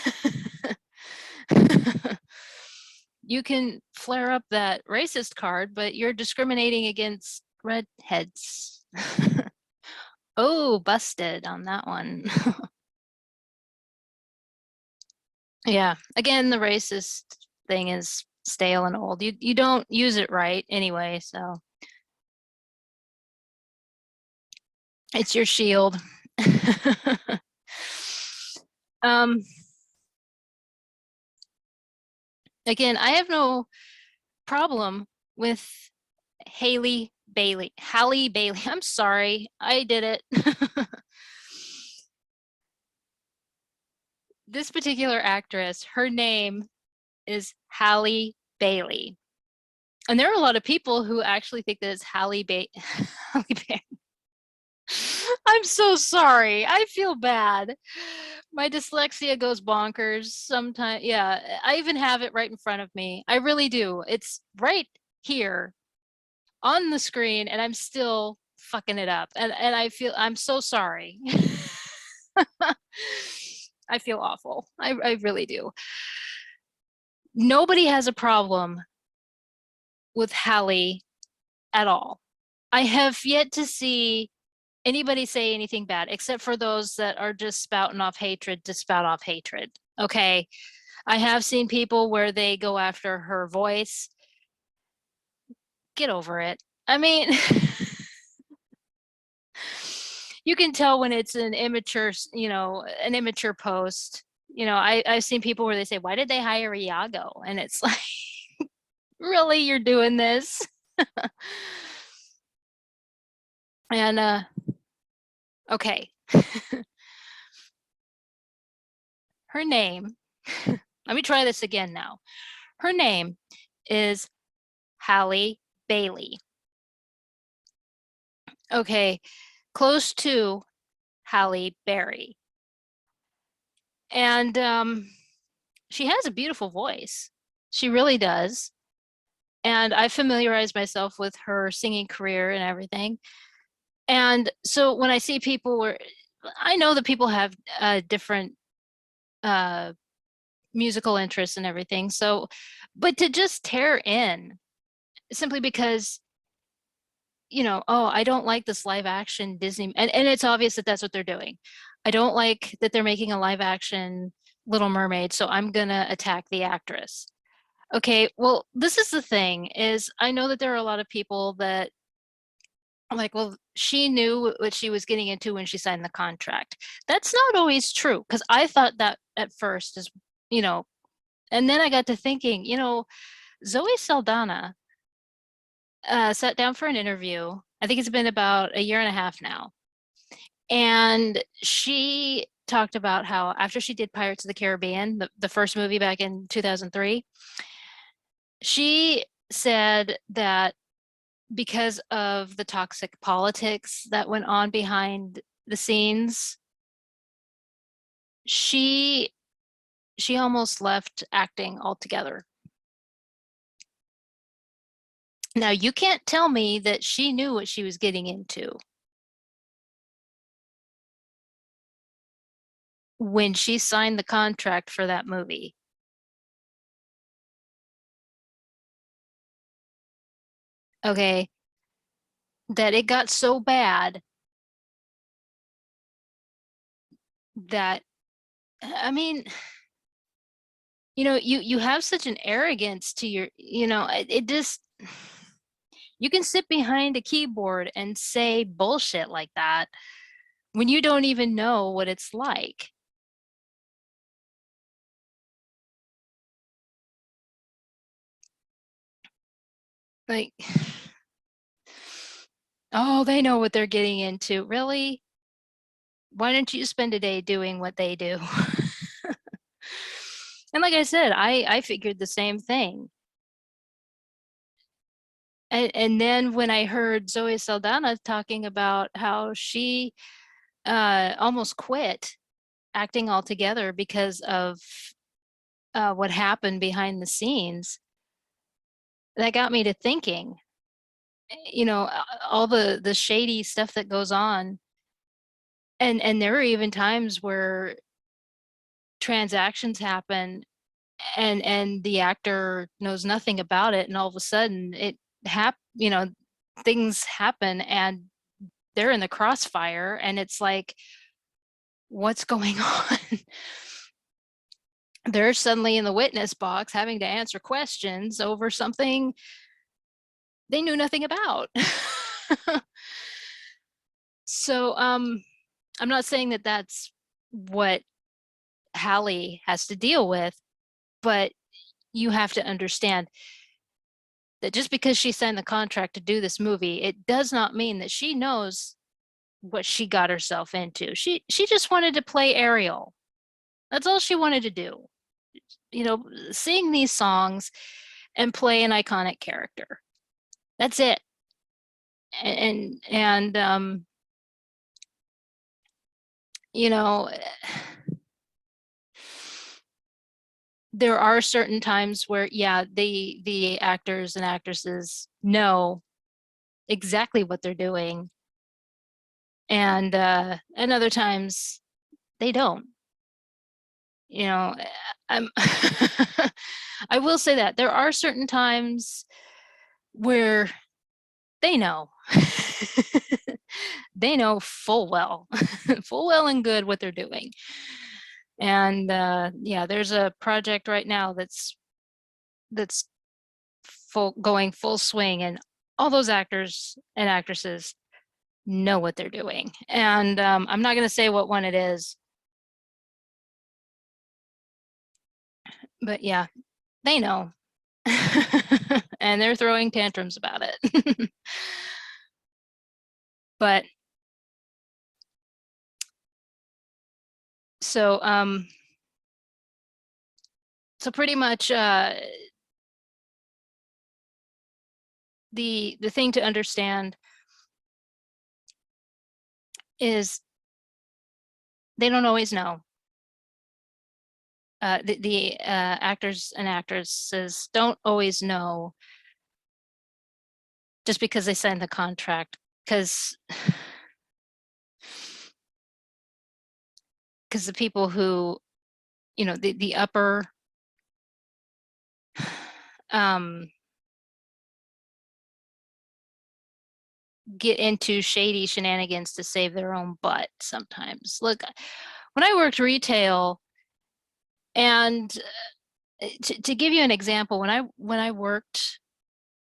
You can flare up that racist card, but you're discriminating against redheads. Oh, busted on that one. Yeah, again, the racist thing is stale and old. You don't use it right anyway, so it's your shield. um, Again, I have no problem with Halle Bailey. I'm sorry, I did it. This particular actress, her name is Halle Bailey. And there are a lot of people who actually think that it's Halle Bailey. I'm so sorry. I feel bad. My dyslexia goes bonkers sometimes. Yeah, I even have it right in front of me. I really do. It's right here on the screen, and I'm still fucking it up. And I'm so sorry. I feel awful. I really do. Nobody has a problem with Halle at all. I have yet to see anybody say anything bad, except for those that are just spouting off hatred to spout off hatred. Okay. I have seen people where they go after her voice. Get over it. I mean, you can tell when it's an immature, an immature post. I've seen people where they say, why did they hire Iago? And it's like, really, you're doing this? And okay. Her name, let me try this again now. Her name is Halle Bailey. Okay, close to Halle Berry. And she has a beautiful voice. She really does. And I familiarized myself with her singing career and everything. And so when I see people where I know that people have different uh, musical interests and everything. So, but to just tear in simply because, oh, I don't like this live action Disney, and it's obvious that that's what they're doing. I don't like that they're making a live action Little Mermaid, so I'm gonna attack the actress. Okay, well, this is the thing is I know that there are a lot of people that I'm like, well, she knew what she was getting into when she signed the contract. That's not always true because I thought that at first is, you know, and then I got to thinking, Zoe Saldana sat down for an interview. I think it's been about a year and a half now. And she talked about how after she did Pirates of the Caribbean, the first movie back in 2003, she said that because of the toxic politics that went on behind the scenes, she she almost left acting altogether. Now, you can't tell me that she knew what she was getting into when she signed the contract for that movie. Okay, that it got so bad that, I mean, you have such an arrogance to your, it just, you can sit behind a keyboard and say bullshit like that when you don't even know what it's like. Like, oh, they know what they're getting into. Really? Why don't you spend a day doing what they do? And like I said, I figured the same thing. And then when I heard Zoe Saldana talking about how she almost quit acting altogether because of what happened behind the scenes, that got me to thinking, all the shady stuff that goes on. And there are even times where transactions happen and the actor knows nothing about it, and all of a sudden things happen and they're in the crossfire, and it's like, what's going on? They're suddenly in the witness box having to answer questions over something they knew nothing about. So I'm not saying that that's what Hallie has to deal with, but you have to understand that just because she signed the contract to do this movie, it does not mean that she knows what she got herself into. She just wanted to play Ariel. That's all she wanted to do. Sing these songs and play an iconic character. That's it. And you know, there are certain times where, yeah, the actors and actresses know exactly what they're doing, and other times they don't. I'm I will say that there are certain times where they know. They know full well, full well and good what they're doing. And yeah, there's a project right now that's going full swing, and all those actors and actresses know what they're doing. And I'm not going to say what one it is, but yeah, they know. And they're throwing tantrums about it. But so pretty much the thing to understand is they don't always know. The actors and actresses don't always know just because they signed the contract, because the people who, the upper get into shady shenanigans to save their own butt sometimes. Look, when I worked retail, and to give you an example, when I worked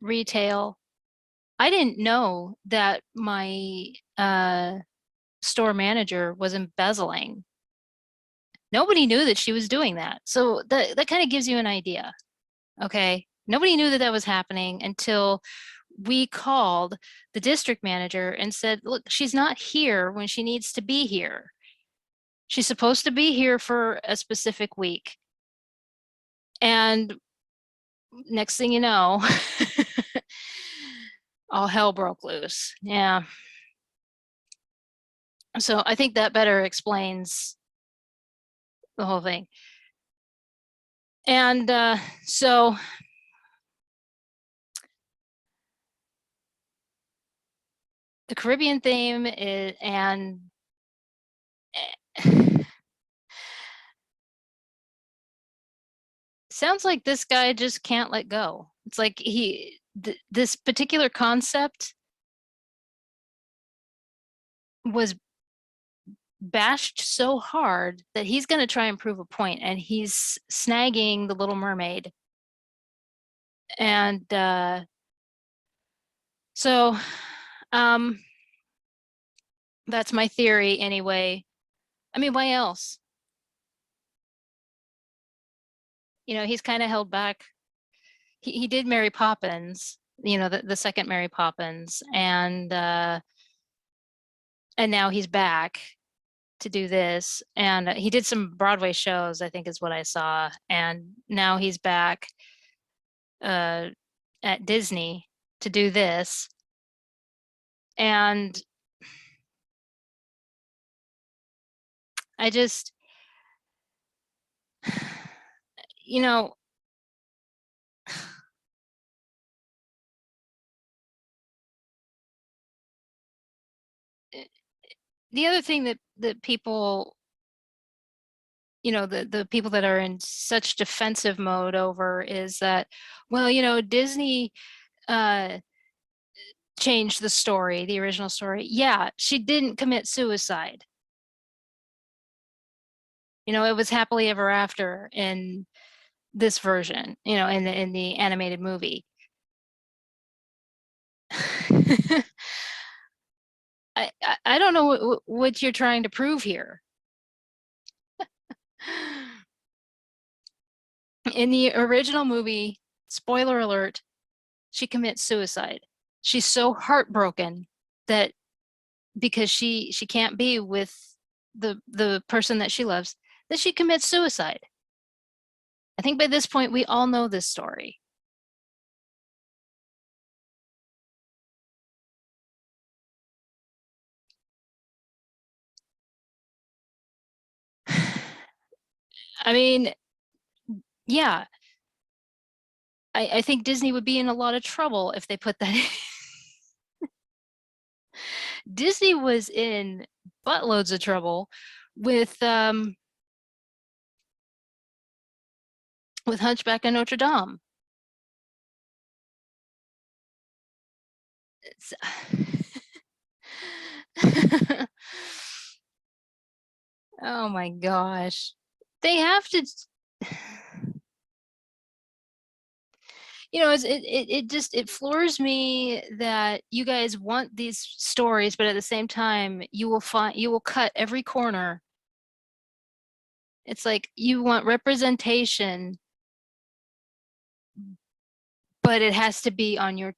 retail, I didn't know that my store manager was embezzling. Nobody knew that she was doing that. So that kind of gives you an idea. Okay. Nobody knew that that was happening until we called the district manager and said, look, she's not here when she needs to be here. She's supposed to be here for a specific week. And next thing you know, all hell broke loose. Yeah. So I think that better explains the whole thing. And so the Caribbean theme is, and sounds like this guy just can't let go. It's like this particular concept was bashed so hard that he's going to try and prove a point, and he's snagging the Little Mermaid. And so that's my theory anyway. I mean, why else? You know, he's kind of held back. He did Mary Poppins, you know, the second Mary Poppins, and now he's back to do this. And he did some Broadway shows, I think is what I saw. And now he's back at Disney to do this. And I just, you know, the other thing that people, you know, the people that are in such defensive mode over is that, well, you know, Disney changed the story, the original story. Yeah, she didn't commit suicide. You know, it was happily ever after in this version, you know, in the animated movie. I don't know what you're trying to prove here. In the original movie, spoiler alert, she commits suicide. She's so heartbroken that because she can't be with the person that she loves, that she commits suicide. I think by this point we all know this story. I mean, yeah, I think Disney would be in a lot of trouble if they put that in. Disney was in buttloads of trouble with Hunchback of Notre Dame. Oh my gosh. They have to, you know, it just, it floors me that you guys want these stories, but at the same time, you will cut every corner. It's like you want representation, but it has to be on your,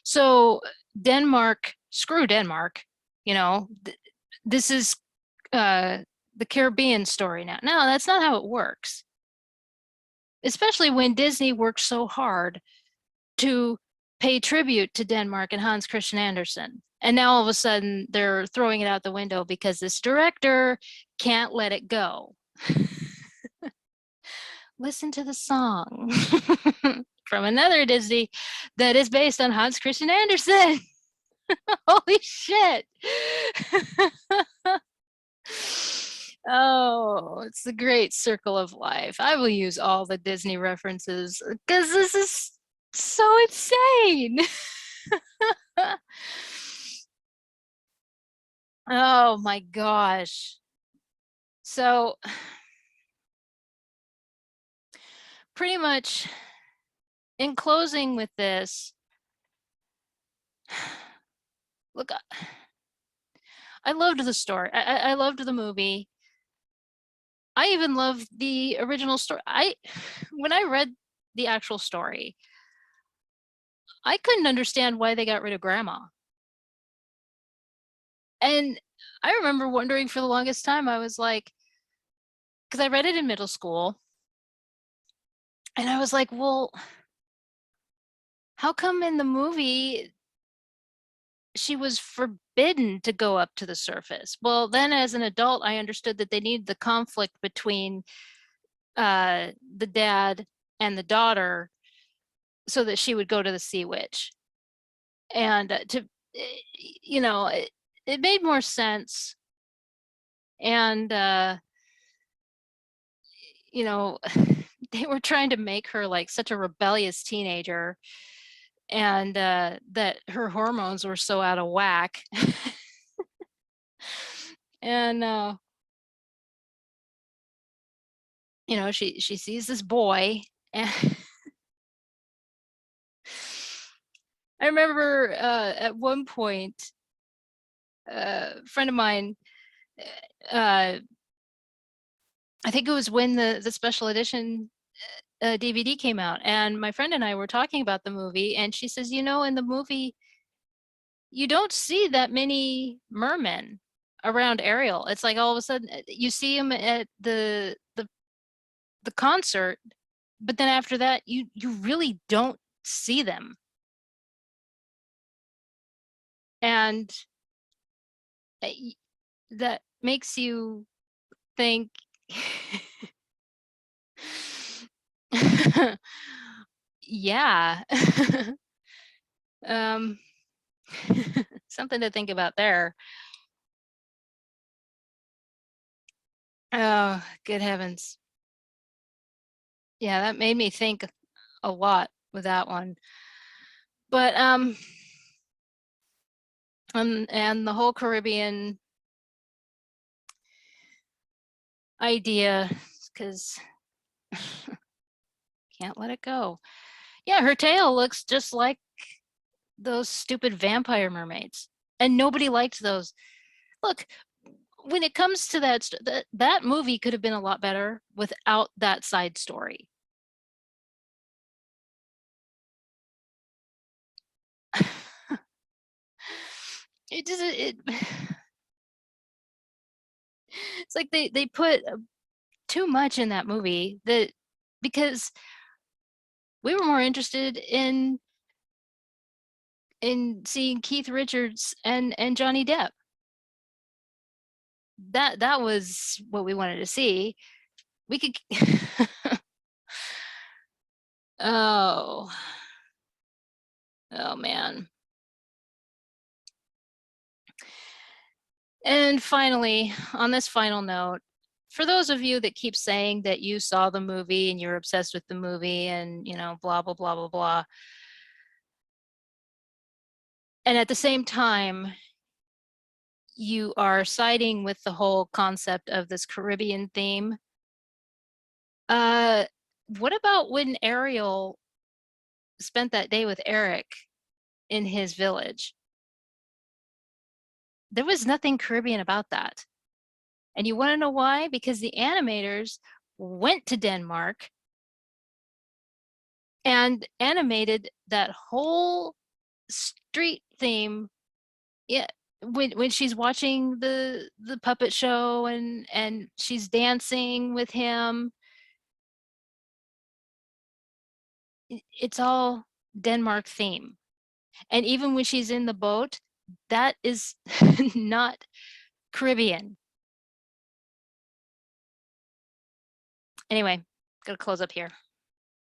so Denmark, screw Denmark, you know, this is the Caribbean story now. No, that's not how it works. Especially when Disney worked so hard to pay tribute to Denmark and Hans Christian Andersen. And now all of a sudden they're throwing it out the window because this director can't let it go. Listen to the song from another Disney that is based on Hans Christian Andersen. Holy shit. Oh, it's the great circle of life. I will use all the Disney references because this is so insane. Oh my gosh. So pretty much in closing with this, look, I loved the story. I loved the movie. I even loved the original story. When I read the actual story, I couldn't understand why they got rid of Grandma. And I remember wondering for the longest time, I was like, because I read it in middle school, and I was like, well, how come in the movie she was forbidden to go up to the surface? Well, then as an adult, I understood that they needed the conflict between the dad and the daughter so that she would go to the Sea Witch. And you know, it made more sense. And, you know, they were trying to make her like such a rebellious teenager, and that her hormones were so out of whack. And you know, she sees this boy, and I remember at one point, a friend of mine, uh, I think it was when the special edition DVD came out, and my friend and I were talking about the movie, and she says, you know, in the movie, you don't see that many mermen around Ariel. It's like all of a sudden you see him at the concert, but then after that, you really don't see them. And that makes you think, yeah. um something to think about there. Oh, good heavens. Yeah, that made me think a lot with that one. But and the whole Caribbean idea, because can't let it go. Yeah, her tail looks just like those stupid vampire mermaids, and nobody liked those. Look, when it comes to that movie could have been a lot better without that side story. It doesn't. It's like they put too much in that movie, that because we were more interested in seeing Keith Richards and Johnny Depp. That was what we wanted to see. We could. Oh, oh man. And finally, on this final note, for those of you that keep saying that you saw the movie and you're obsessed with the movie and, you know, blah, blah, blah, blah, blah. And at the same time, you are siding with the whole concept of this Caribbean theme. What about when Ariel spent that day with Eric in his village? There was nothing Caribbean about that. And you want to know why? Because the animators went to Denmark and animated that whole street theme. Yeah, when she's watching the puppet show and she's dancing with him, it's all Denmark theme. And even when she's in the boat, that is not Caribbean. Anyway, gotta close up here.